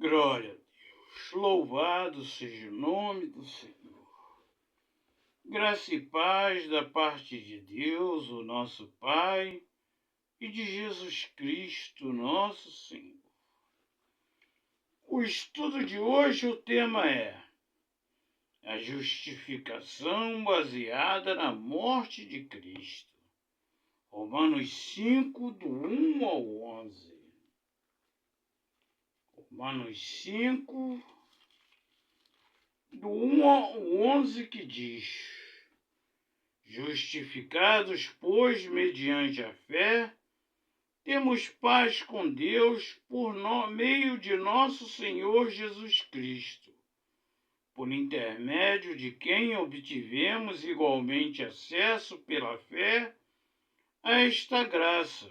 Glória a Deus. Louvado seja o nome do Senhor. Graça e paz da parte de Deus, o nosso Pai, e de Jesus Cristo, nosso Senhor. O estudo de hoje, o tema é a justificação baseada na morte de Cristo. Romanos 5, do 1 ao 11. Romanos 5, do 1 ao 11, que diz: Justificados, pois, mediante a fé, temos paz com Deus por meio de nosso Senhor Jesus Cristo, por intermédio de quem obtivemos igualmente acesso pela fé a esta graça,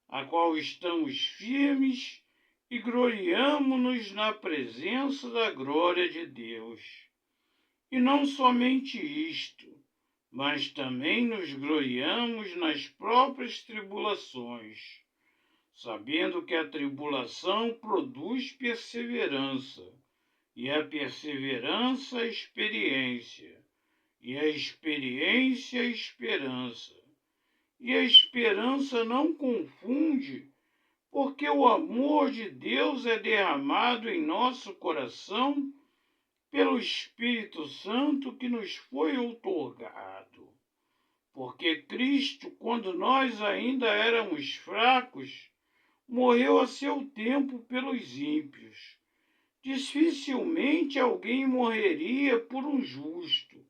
a qual estamos firmes e gloriamo-nos na presença da glória de Deus. E não somente isto, mas também nos gloriamos nas próprias tribulações, sabendo que a tribulação produz perseverança, e a perseverança, experiência, e a experiência, esperança. E a esperança não confunde, porque o amor de Deus é derramado em nosso coração pelo Espírito Santo que nos foi outorgado. Porque Cristo, quando nós ainda éramos fracos, morreu a seu tempo pelos ímpios. Dificilmente alguém morreria por um justo,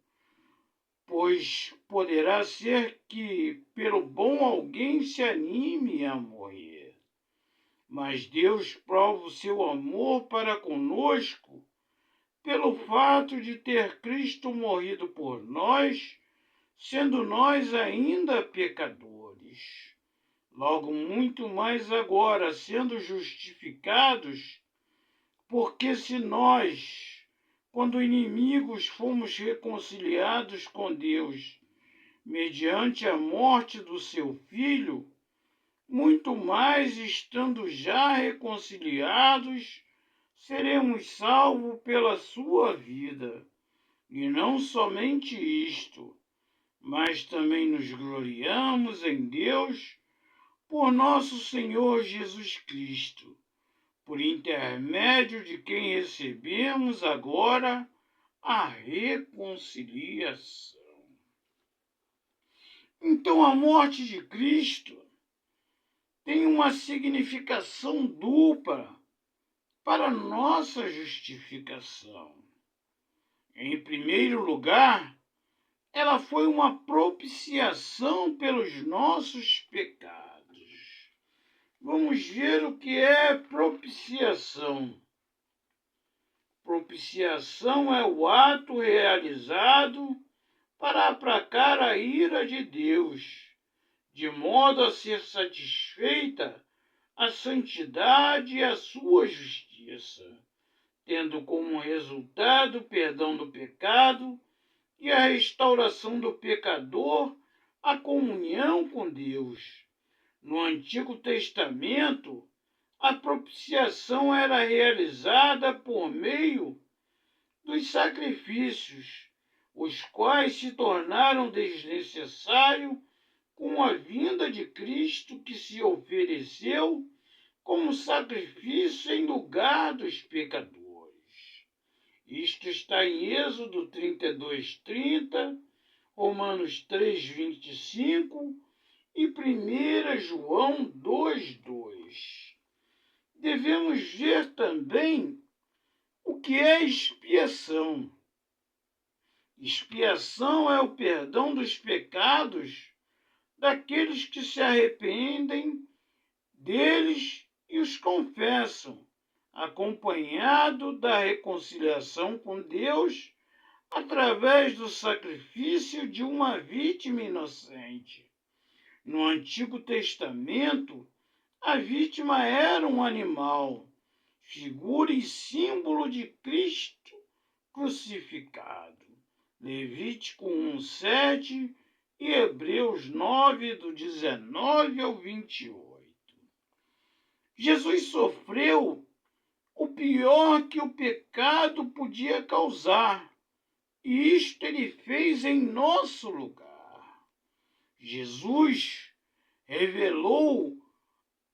pois poderá ser que pelo bom alguém se anime a morrer. Mas Deus prova o seu amor para conosco pelo fato de ter Cristo morrido por nós, sendo nós ainda pecadores. Logo, muito mais agora, sendo justificados, porque se nós, quando inimigos, fomos reconciliados com Deus, mediante a morte do seu Filho, muito mais, estando já reconciliados, seremos salvos pela sua vida. E não somente isto, mas também nos gloriamos em Deus por nosso Senhor Jesus Cristo, por intermédio de quem recebemos agora a reconciliação. Então, a morte de Cristo tem uma significação dupla para nossa justificação. Em primeiro lugar, ela foi uma propiciação pelos nossos pecados. Vamos ver o que é propiciação. Propiciação é o ato realizado para aplacar a ira de Deus, de modo a ser satisfeita a santidade e a sua justiça, tendo como resultado o perdão do pecado e a restauração do pecador à comunhão com Deus. No Antigo Testamento, a propiciação era realizada por meio dos sacrifícios, os quais se tornaram desnecessários com a vinda de Cristo, que se ofereceu como sacrifício em lugar dos pecadores. Isto está em Êxodo 32:30, Romanos 3:25 e 1 João 2:2. Devemos ver também o que é expiação. Expiação é o perdão dos pecados daqueles que se arrependem deles e os confessam, acompanhado da reconciliação com Deus através do sacrifício de uma vítima inocente. No Antigo Testamento, a vítima era um animal, figura e símbolo de Cristo crucificado. Levítico 1:7 e Hebreus 9, do 19 ao 28. Jesus sofreu o pior que o pecado podia causar. E isto ele fez em nosso lugar. Jesus revelou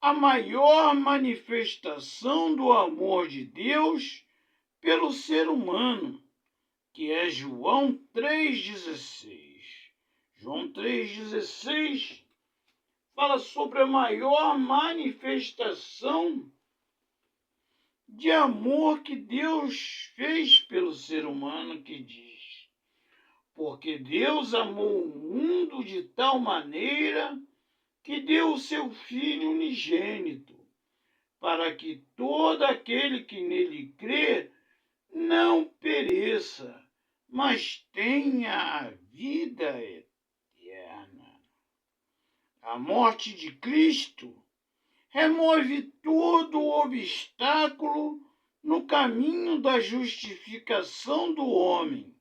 a maior manifestação do amor de Deus pelo ser humano, que é João 3,16. João 3,16 fala sobre a maior manifestação de amor que Deus fez pelo ser humano, que diz: porque Deus amou o mundo de tal maneira que deu o seu Filho unigênito, para que todo aquele que nele crê não pereça, mas tenha a vida eterna. A morte de Cristo remove todo o obstáculo no caminho da justificação do homem,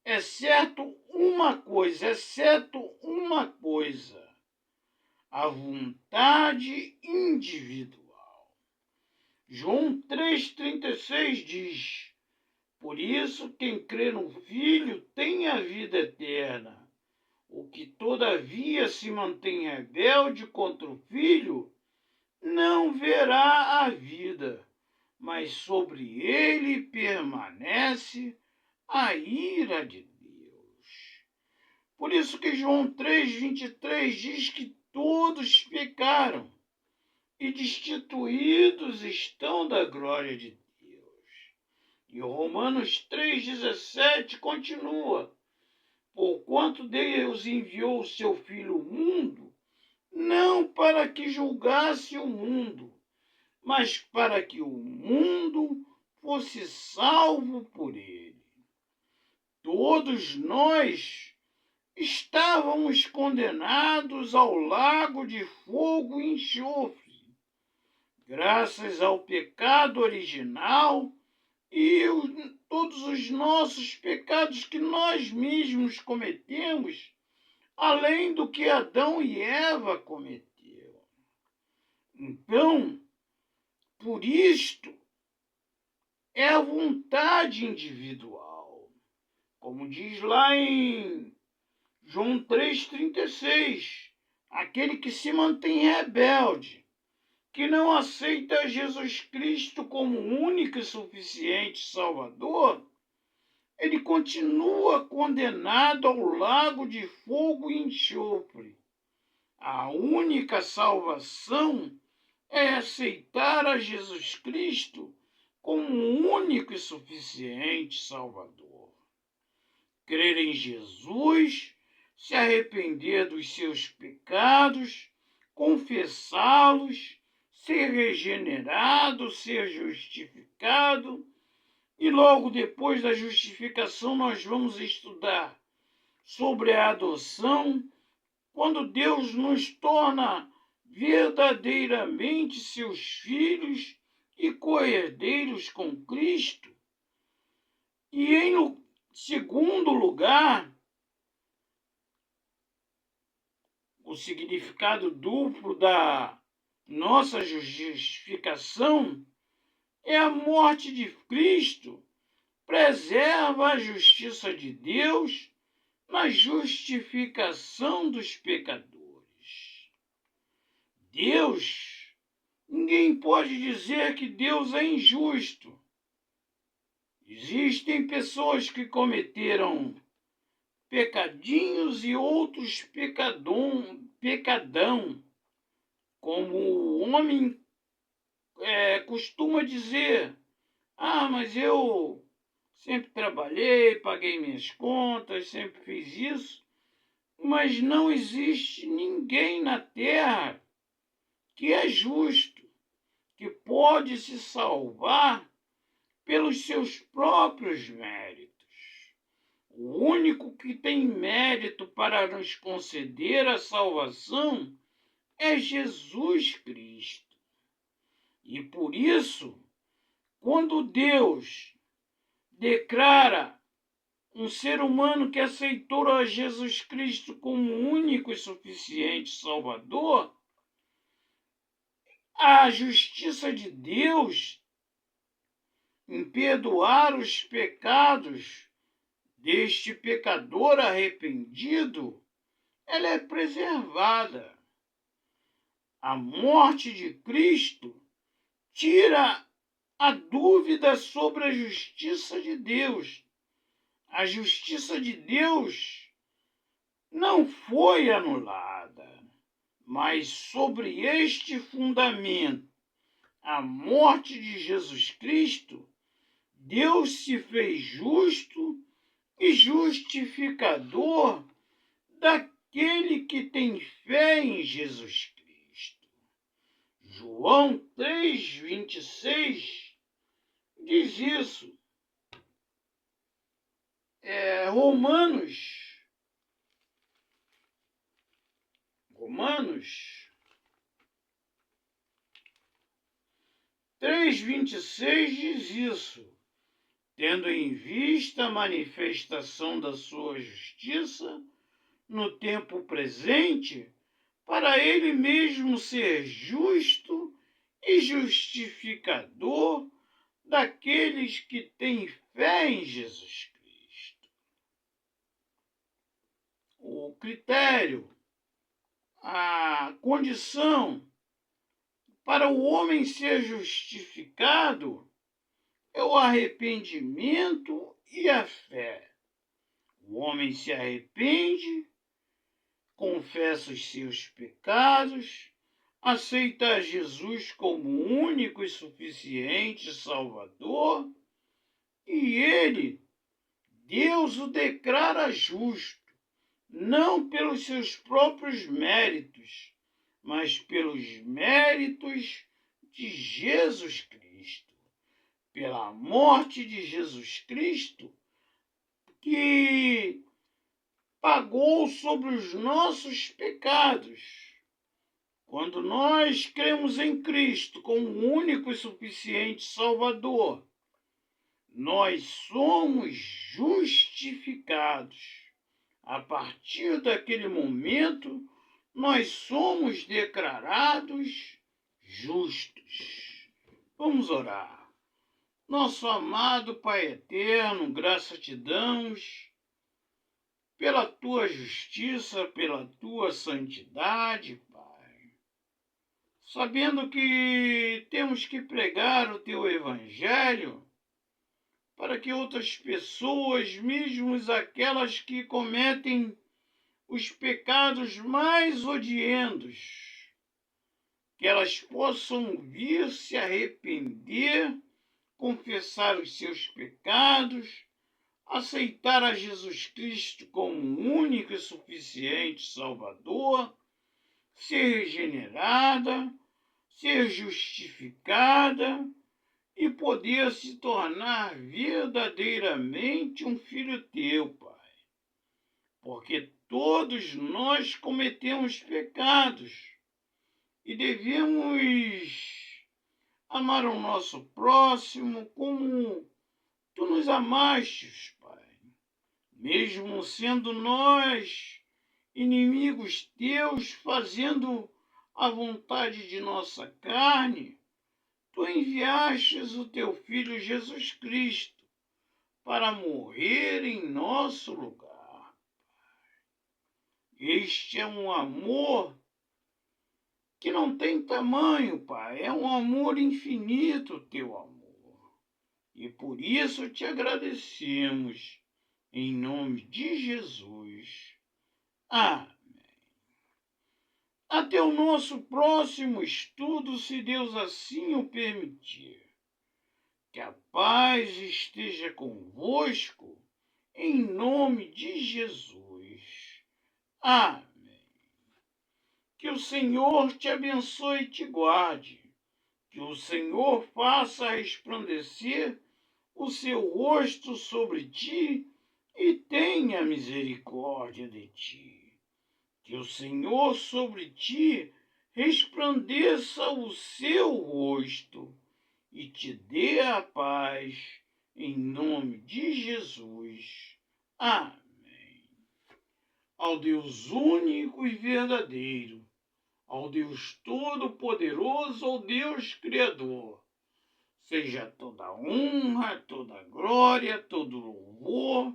exceto uma coisa, a vontade individual. João 3,36 diz: por isso quem crê no Filho tem a vida eterna. O que todavia se mantém rebelde contra o Filho não verá a vida, mas sobre ele permanece a ira de Deus. Por isso que João 3,23 diz que todos pecaram e destituídos estão da glória de Deus. E Romanos 3,17 continua: porquanto Deus enviou o seu Filho ao mundo, não para que julgasse o mundo, mas para que o mundo fosse salvo por ele. Todos nós estávamos condenados ao lago de fogo e enxofre, graças ao pecado original e todos os nossos pecados que nós mesmos cometemos, além do que Adão e Eva cometeram. Então, por isto, é a vontade individual. Como diz lá em João 3,36, aquele que se mantém rebelde, que não aceita Jesus Cristo como único e suficiente Salvador, ele continua condenado ao lago de fogo e enxofre. A única salvação é aceitar a Jesus Cristo como único e suficiente Salvador. Crer em Jesus, se arrepender dos seus pecados, confessá-los, ser regenerado, ser justificado. E logo depois da justificação nós vamos estudar sobre a adoção, quando Deus nos torna verdadeiramente seus filhos e co-herdeiros com Cristo. E em segundo lugar, o significado duplo da nossa justificação é a morte de Cristo, preserva a justiça de Deus na justificação dos pecadores. Ninguém pode dizer que Deus é injusto. Existem pessoas que cometeram pecadinhos e outros pecadão, como o homem costuma dizer: mas eu sempre trabalhei, paguei minhas contas, sempre fiz isso. Mas não existe ninguém na terra que é justo, que pode se salvar pelos seus próprios méritos. O único que tem mérito para nos conceder a salvação é Jesus Cristo. E por isso, quando Deus declara um ser humano que aceitou a Jesus Cristo como único e suficiente Salvador, a justiça de Deus em perdoar os pecados deste pecador arrependido, ela é preservada. A morte de Cristo tira a dúvida sobre a justiça de Deus. A justiça de Deus não foi anulada, mas sobre este fundamento, a morte de Jesus Cristo, Deus se fez justo e justificador daquele que tem fé em Jesus Cristo. João 3,26 diz isso. Romanos 3,26 diz isso. Tendo em vista a manifestação da sua justiça no tempo presente, para ele mesmo ser justo e justificador daqueles que têm fé em Jesus Cristo. O critério, a condição para o homem ser justificado é o arrependimento e a fé. O homem se arrepende, confessa os seus pecados, aceita Jesus como único e suficiente Salvador, e ele, Deus, o declara justo, não pelos seus próprios méritos, mas pelos méritos de Jesus Cristo, pela morte de Jesus Cristo, que pagou sobre os nossos pecados. Quando nós cremos em Cristo como único e suficiente Salvador, nós somos justificados. A partir daquele momento, nós somos declarados justos. Vamos orar. Nosso amado Pai eterno, graça te damos pela tua justiça, pela tua santidade, Pai. Sabendo que temos que pregar o teu evangelho para que outras pessoas, mesmo aquelas que cometem os pecados mais odiosos, que elas possam vir se arrepender, confessar os seus pecados, aceitar a Jesus Cristo como único e suficiente Salvador, ser regenerada, ser justificada e poder se tornar verdadeiramente um filho teu, Pai. Porque todos nós cometemos pecados e devemos amar o nosso próximo como tu nos amaste, Pai. Mesmo sendo nós inimigos teus, fazendo a vontade de nossa carne, tu enviastes o teu Filho Jesus Cristo para morrer em nosso lugar. Este é um amor que não tem tamanho, Pai. É um amor infinito, o teu amor. E por isso te agradecemos, em nome de Jesus. Amém. Até o nosso próximo estudo, se Deus assim o permitir. Que a paz esteja convosco, em nome de Jesus. Amém. Que o Senhor te abençoe e te guarde. Que o Senhor faça resplandecer o seu rosto sobre ti e tenha misericórdia de ti. Que o Senhor sobre ti resplandeça o seu rosto e te dê a paz, em nome de Jesus. Amém. Ao Deus único e verdadeiro, ao Deus Todo-Poderoso, ao Deus Criador, seja toda honra, toda glória, todo louvor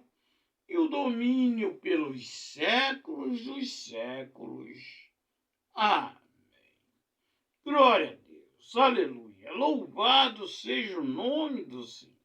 e o domínio pelos séculos dos séculos. Amém. Glória a Deus, aleluia, louvado seja o nome do Senhor.